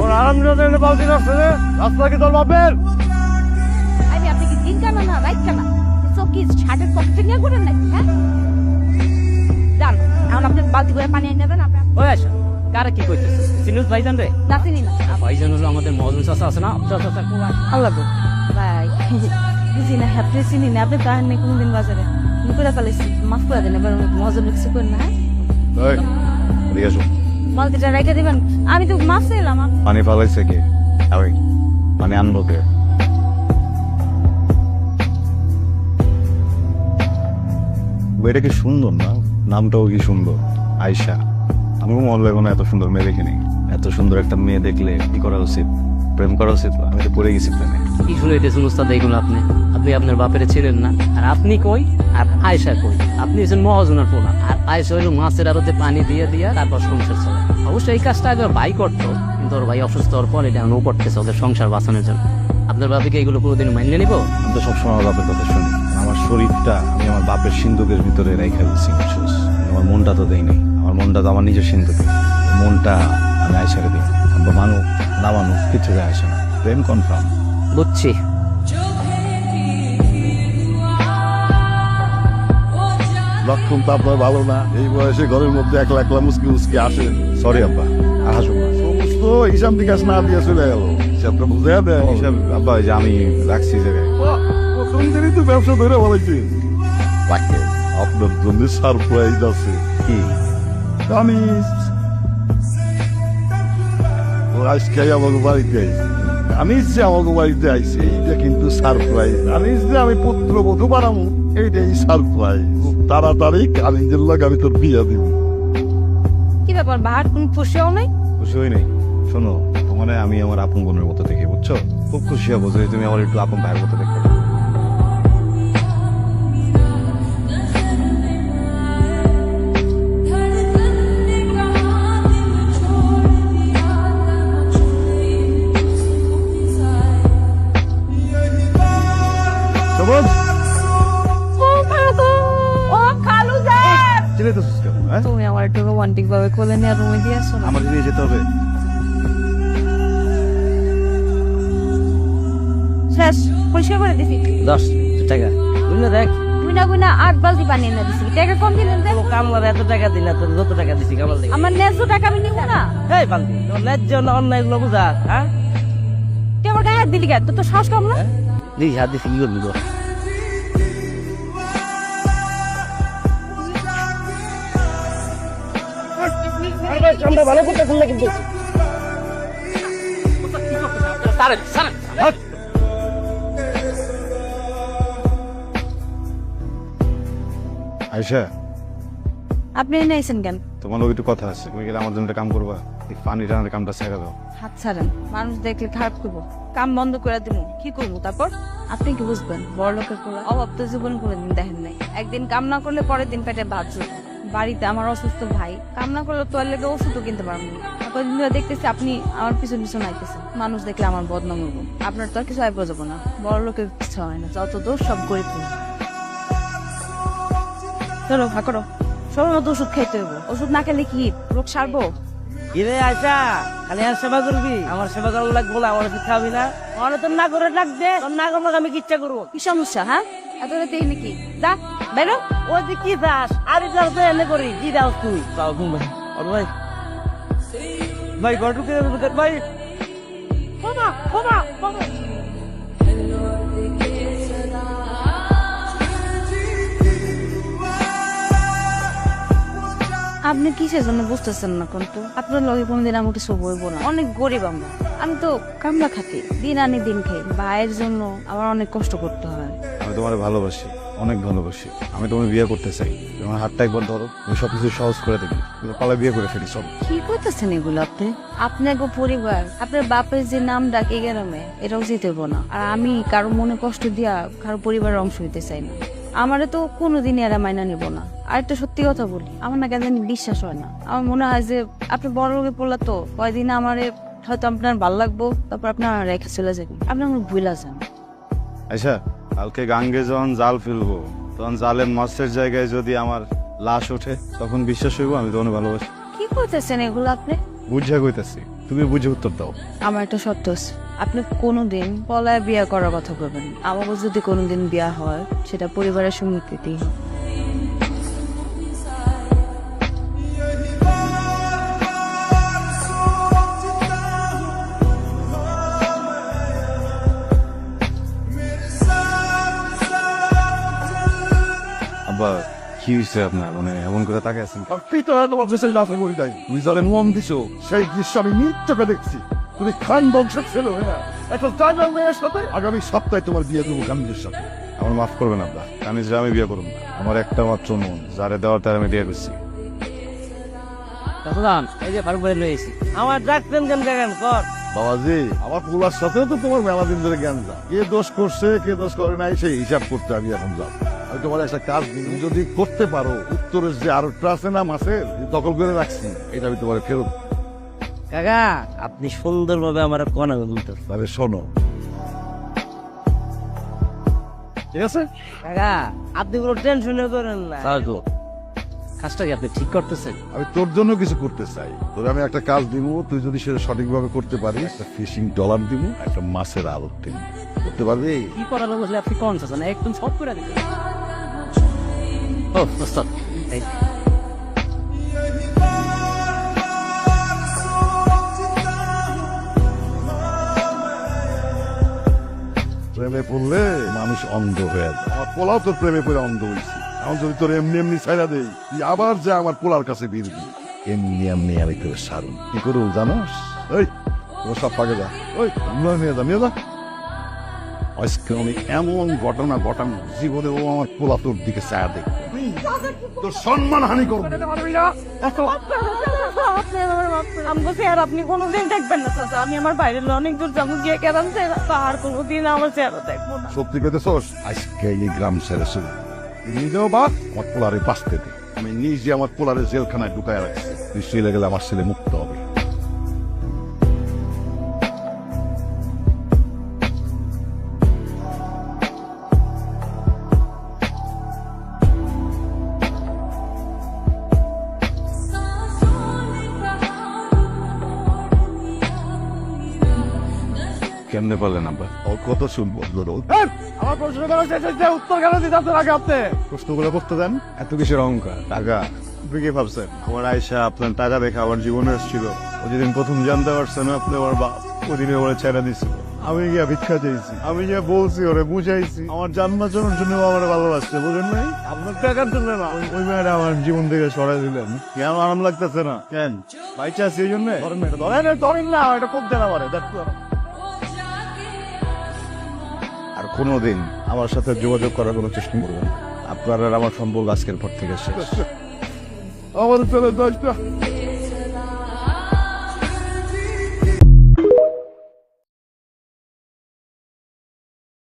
ওর আরামদানের বালতি রাস্তা রাস্তা কি তোর বাপের? আমি আপনি কি দিন কানা না রাইট কানা সব কি ছাদের পকেটে নিয়ে ঘুরেন নাকি হ্যাঁ জান এখন আপনি বালতি করে পানি এনে দেন আপনি ওই আসা কারা কি কইতেছে সিনুস ভাইজান রে নাচিনি না ভাইজান হলো আমাদের মহাজন চাচা আছে না চাচা আল্লাহ গো ভাই বুঝি না আপনি চিনি না আপনি তার নেই কোনদিন বাজারে করে ফেলেছি মাফ করে দেন এবার মহাজন কিছু করেন না এই, এদিকে এসো। বালতিটা রাইখে দিবেন আমি তো মাফ চাইলাম পানি ফালাইছে কে? আমি পানি আনবো কে? বইটা কি সুন্দর না? নামটাও কি সুন্দর, আয়শা। আমি মহল্লায় কোনো এত সুন্দর মেয়ে দেখিনি। এত সুন্দর একটা মেয়ে দেখলে কি করা উচিত? প্রেম করা উচিত না? আমি তো পড়ে গেছি প্রেমে। কি শুনাইতেছেন উস্তাদ এইগুলো আপনি আপনি আপনার বাপের ছিলেন না আর আপনি কই আর আয়েশা কই আপনি হচ্ছেন মহাজনের পোলা আর আয়েশা হইল মাছের আড়তে পানি দিয়ে দিয়া তারপর সংসার চলে অবশ্যই এই কাজটা আগে ওর ভাই করতো কিন্তু ওর ভাই অসুস্থ হওয়ার পর এটা ও করতেছে ওদের সংসার বাঁচানোর জন্য আপনার বাবাকে এগুলো কোনোদিন মানিয়ে নিবো আমি তো সবসময় আমার বাপের কথা শুনি। আমার শরীরটা আমি আমার বাপের সিন্ধুকের ভিতরে রেখে দিচ্ছি। আমার মনটা তো দেয়নি। আমার মনটা তো আমার নিজের সিন্ধুকে। মনটা আমি আয়সারে দিই। আমরা মানুষ না মানুষ কিছু যায় আসে না। প্রেম কনফার্ম। বুঝছি লক্ষণ তো আপনার ভালো না, এই বয়সে ঘরের মধ্যে একলা একলা মুসকি মুসকি আসেন। সরি আব্বা, আর হাসুন না। সমস্ত হিসাব নিকাশ না দিয়ে চলে গেল, হিসাবটা বুঝে দেয়। হিসাব আব্বা ওই যে আমি রাখছি জায়গায়। প্রথম দিনই তো ব্যবসা ধরে বলাইছে। আপনার জন্য সারপ্রাইজ আছে। কি? আমি ও আজকে আমাকে বাড়িতে আইছে। আমি যে আমাকে বাড়িতে আইছি এটা কিন্তু সারপ্রাইজ। আমি যে আমি পুত্র বধূ বানাবো এইটাই সারপ্রাইজ। খুব তাড়াতাড়ি কালিঞ্জের লোক আমি তোর বিয়া দিব। কি ব্যাপার বাহার তুমি খুশিও নাই খুশি হই নাই। শোনো, তোমার আমি আমার আপন বোনের মতো দেখি, বুঝছো? খুব খুশি হবো যদি তুমি আমার একটু আপন ভাইয়ের মতো দেখতে। সবুজ, ও খালু যান চিনে তো সুস্থ, হ্যাঁ? তুমি আমার একটু রোমান্টিক ভাবে কোলে নিয়ে রুমে দিয়ে আসো না আমার নিয়ে যেতে হবে। শেষ পরিষ্কার করে দিছি 10 টাকা বুঝলে দেখ গুনা 8 বালতি পানি এনে দিছি টাকা কম দিলেন যে কামলার এত টাকা দিলা তোর যত টাকা দিছি কামাল দেখি আমার ন্যায্য টাকা আমি নিব না এই পান্তি তোর ন্যায্য না অন্যায় গুলো বুঝা হ্যাঁ তুই আমার গায়ে হাত দিলি কেন তোর তো সাহস কম না দিস হাত দিছি কি করবি তো ভালো করতেছেন না কিন্তু আয়শা, আপনি এনে আইছেন কেন তোমার লোক একটু কথা আছে। তুমি গেলে আমার জন্য একটা কাম করবা। এই পানি টানার কামটা ছেড়ে দাও। হাত ছাড়েন মানুষ দেখলে খারাপ করবো কাম বন্ধ করে দিব কি করবো তারপর আপনি কি বুঝবেন বড় লোকের কোলা অভাব তো জীবন করে দিন দেখেন নাই একদিন কাম না করলে পরের দিন পেটে ভাত জুটবে বাড়িতে আমার অসুস্থ ভাই কাম না করলে তোর লেগে ওষুধও কিনতে পারবো না কদিন ধরে দেখতেছি আপনি আমার পিছন পিছন আইতেছেন মানুষ দেখলে আমার বদনাম হবো আপনার তো আর কিছু আইব যাবো না বড় লোকের কিছু হয় না যত দোষ সব গরিব চলো ভা করো সময় মতো ওষুধ খাইতে হইব ওষুধ না খেলে কি রোগ সারবো কিরে আয়সা খালি আর সেবা করবি আমার সেবা করার লাগবো না আমার খাবি না আমার তো না করে ডাক দে তোর না করলে আমি কি ইচ্ছা করবো কি সমস্যা হ্যাঁ এত রাতে নাকি যা বেরো ওই যে কি চাস আর যার তো এনে করি কি দাও তুই তাও ঘুমাই আর ভাই ভাই গটুকে ভাই বাবা বাবা বাবা আপনি কিসের জন্য বুঝতেছেন না কিন্তু আপনার লগে কোনদিন আমি কিছু বলবো না অনেক গরিব আমরা আমি তো কামলা খাতি দিন আনি দিন খাই ভাইয়ের জন্য আমার অনেক কষ্ট করতে হয় আমি তোমার ভালোবাসি, অনেক ভালোবাসি। আমি তোমার বিয়ে করতে চাই। তোমার হাতটা একবার ধরো, আমি সবকিছু সহজ করে দেবো। কিন্তু পালা বিয়ে করে ফেলি সব। কি করতেছেন এগুলো আপনি আপনার পরিবার আপনার বাপের যে নাম ডাকে গ্রামে এটাও যেতে হবো না আর আমি কারো মনে কষ্ট দিয়া কারো পরিবারের অংশ হইতে চাই না আমারে তো কোনোদিনই এরা মাইনা নিব না আর একটা সত্যি কথা বলি আমার না কেন জানি বিশ্বাস হয় না আমার মনে হয় যে আপনি বড় লোকে পড়লা তো কয়দিন আমারে হয়তো আপনার ভালো লাগবো তারপর আপনার রেখে চলে যাবেন আপনি আমার ভুলা যান আচ্ছা, কালকে গাঙ্গে যখন জাল ফেলবো তখন জালের মাছের জায়গায় যদি আমার লাশ ওঠে তখন বিশ্বাস হইব আমি তোমার ভালোবাসি। কি করতেছেন এগুলো আপনি বুঝা কইতাছি, তুমি বুঝে উত্তর দাও। আমার একটা শর্ত আছে, আপনি কোনোদিন পলায় বিয়ে করার কথা বলবেন না। আমাকে যদি কোনোদিন বিয়ে হয় সেটা পরিবারের সম্মতিতেই হবে। আব্বা কি হয়েছে আপনার, মানে এমন করে তাকে আছেন? আপনি তো তোমার দেশের লাফে করি নাই, তুমি যারে মন দিছো সেই দৃশ্য আমি নিত্যকে দেখছি। তুমি খান বংশের ছেলে, হ্যাঁ, একটা ড্রাইভার মেয়ের সাথে আগামী সপ্তাহে তোমার বিয়ে দেবো কামিজের সাথে। আমার মাফ করবেন আব্বা, আমি যে আমি বিয়ে করব না। আমার একটা মাত্র মন, যারে দেওয়ার তার আমি বিয়ে করছি। চাচাজান, এই যে ফারুক ভাই লয়েছি। আমার ডাকতেন কেন দেখেন কর। বাবাজি, আমার পোলার সাথেও তো তোমার মেলা দিন ধরে জ্ঞান যা, কে দোষ করছে কে দোষ করে নাই সেই হিসাব করতে আমি এখন যাব। আমি তোমার একটা কাজ দিন, তুমি যদি করতে পারো উত্তরের যে আরোটা আছে না মাছের, দখল করে রাখছি, এটা আমি তোমার ফেরত। কাকা, আপনি সুন্দরভাবে আমার কনা বলতেন। তাহলে শোনো, ঠিক আছে? কাকা, আপনি কোনো টেনশন করেন না। কাজটা কি আপনি ঠিক করতেছেন? আমি তোর জন্য কিছু করতে চাই। তোর আমি একটা কাজ দিব, তুই যদি সেটা সঠিকভাবে করতে পারিস, একটা ফিশিং ডলার দিব, একটা মাছের আড়ত দিব। করতে পারবি? কি করার বসলে আপনি কোন চাচ্ছেন, একদম সব করে দিবেন। ও ওস্তাদ, এই প্রেমে পড়লে মানুষ অন্ধ হয়ে যায়। আমার পোলাও তোর প্রেমে পড়ে অন্ধ হয়েছি। এখন যদি তোর এমনি এমনি ছাইরা দেই, তুই আবার যে আমার পোলার কাছে বিরবি, এমনি এমনি আমি তোর সারুন। কি করুন জানোস? এই তোর সব পাকে যা, ওই নিয়ে যা। আজকে আমি এমন ঘটনা ঘটানো, জীবনে ও আমার পোলা তোর দিকে ছায়া দেখবে, তোর সম্মান হানি করবে। আপনি কোনোদিন দেখবেন না চাচা, আমি আমার বাইরের অনেক দূর যাবো, গিয়ে কেরাম আর কোনোদিন আমার চেহারা দেখবো না। সত্যি কইতেছস? আজকে এই গ্রাম ছেড়ে শুরু নিজেও বাদ, আমার পোলারে বাঁচতে দে। আমি নিজে আমার পোলারে জেলখানায় ঢুকায় রাখছি, নিশ্চয়ই গেলে আমার ছেলে মুক্ত হবে। কেমনে পারলেন আব্বা? ওর কথা শুনবো রোজ। আমার প্রশ্ন উত্তর কেন দিতে আগে আপনি প্রশ্নগুলো করতে দেন। এত কিসের অহংকার? টাকা আপনি কি ভাবছেন আমার আয়সা আপনার টাকা দেখে আমার জীবনে এসেছিল? ও যেদিন প্রথম জানতে পারছেন আপনি আমার বাপ, ওদিনে ওরা ছেড়ে দিছিল। আমি গিয়া ভিক্ষা চাইছি, আমি গিয়া বলছি, ওরে বুঝাইছি আমার জান বাঁচানোর জন্য ও আমার ভালোবাসছে, বুঝেন নাই? আপনার টাকার জন্য না, ওই মেয়েটা আমার জীবন থেকে সরাই দিলেন। কেন আরাম লাগতেছে না? কেন বাইচা আছি এই জন্য? ধরেন মেয়েটা, ধরেন না, এটা খুব দেনা পারে। আর কোনোদিন আমার সাথে যোগাযোগ করার কোনো চেষ্টা করবেন, আপনার আর আমার সম্পর্ক আজকের পর থেকে শেষ। আমার ছেলে দশটা